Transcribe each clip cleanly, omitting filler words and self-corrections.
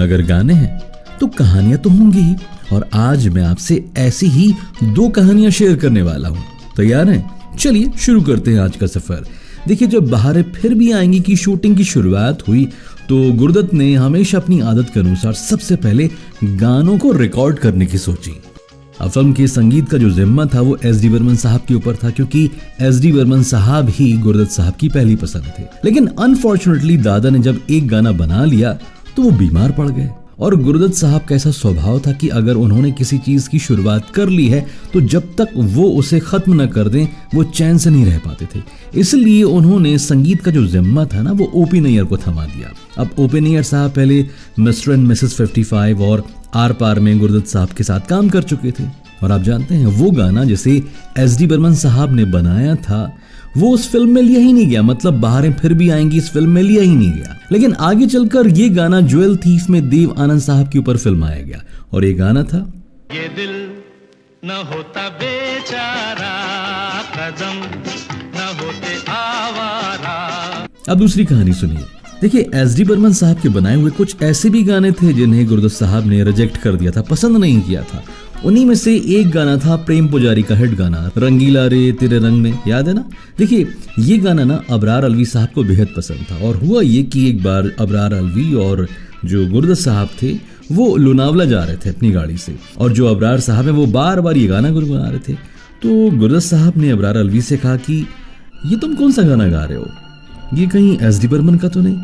अगर गाने हैं तो कहानियां तो होंगी ही, और आज मैं आपसे ऐसी ही 2 कहानियां शेयर करने वाला हूं। तैयार हैं? चलिए शुरू करते हैं आज का सफर। देखिए, जब बहारें फिर भी आएंगी की शूटिंग की शुरुआत हुई तो गुरुदत्त ने हमेशा अपनी आदत के अनुसार सबसे पहले गानों को रिकॉर्ड करने की सोची। अब फिल्म के संगीत का जो जिम्मा था वो एस डी बर्मन साहब के ऊपर था, क्योंकि एस डी बर्मन साहब ही गुरुदत्त साहब की पहली पसंद थे। लेकिन अनफॉर्चुनेटली दादा ने जब एक गाना बना लिया तो वो बीमार पड़ गए, और गुरुदत्त साहब का ऐसा स्वभाव था कि अगर उन्होंने किसी चीज की शुरुआत कर ली है तो जब तक वो उसे खत्म न कर दें वो चैन से नहीं रह पाते थे। इसलिए उन्होंने संगीत का जो जिम्मा था ना वो ओपी नैयर को थमा दिया। अब ओपी नैयर साहब पहले मिस्टर एंड मिसेस 55 और आर पार में गुरुदत्त साहब के साथ काम कर चुके थे, और आप जानते हैं वो गाना जिसे एस डी बर्मन साहब ने बनाया था वो उस फिल्म में लिया ही नहीं गया, मतलब बहारें फिर भी आएंगी इस फिल्म में लिया ही नहीं गया। लेकिन आगे चलकर ये गाना ज्वेल थीफ में देव आनंद साहब के ऊपर फिल्माया गया, और ये गाना था ये दिल न होता बेचारा, कदम न होते आवारा। अब दूसरी कहानी सुनिए। देखिए, एस डी बर्मन साहब के बनाए हुए कुछ ऐसे भी गाने थे जिन्हें गुरुदत्त साहब ने रिजेक्ट कर दिया था, पसंद नहीं किया था। उन्हीं में से एक गाना था प्रेम पुजारी का हिट गाना रंगीला रे तेरे रंग में, याद है ना? देखिए, ये गाना ना अबरार अलवी साहब को बेहद पसंद था, और हुआ ये कि एक बार अबरार अलवी और जो गुरुदत्त साहब थे वो लोनावला जा रहे थे अपनी गाड़ी से, और जो अबरार साहब है वो बार बार ये गाना गुनगुना रहे थे। तो गुरुदत्त साहब ने अबरार अलवी से कहा कि ये तुम कौन सा गाना गा रहे हो, ये कहीं एस डी बर्मन का तो नहीं?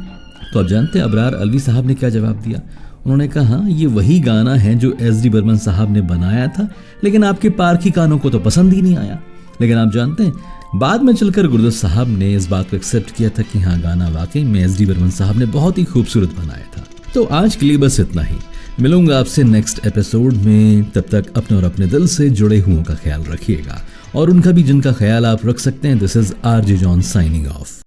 तो आप जानते हैं अबरार अलवी साहब ने क्या जवाब दिया? उन्होंने कहा ये वही गाना है जो एस डी बर्मन साहब ने बनाया था, लेकिन आपके पारखी कानों को तो पसंद ही नहीं आया। लेकिन आप जानते हैं बाद में चलकर गुरुदत्त साहब ने इस बात को एक्सेप्ट किया था कि हाँ, गाना वाकई में एस डी बर्मन साहब ने बहुत ही खूबसूरत बनाया था। तो आज के लिए बस इतना ही। मिलूंगा आपसे नेक्स्ट एपिसोड में, तब तक अपने और अपने दिल से जुड़े हुओं का ख्याल रखिएगा, और उनका भी जिनका ख्याल आप रख सकते हैं। This is RJ John signing off.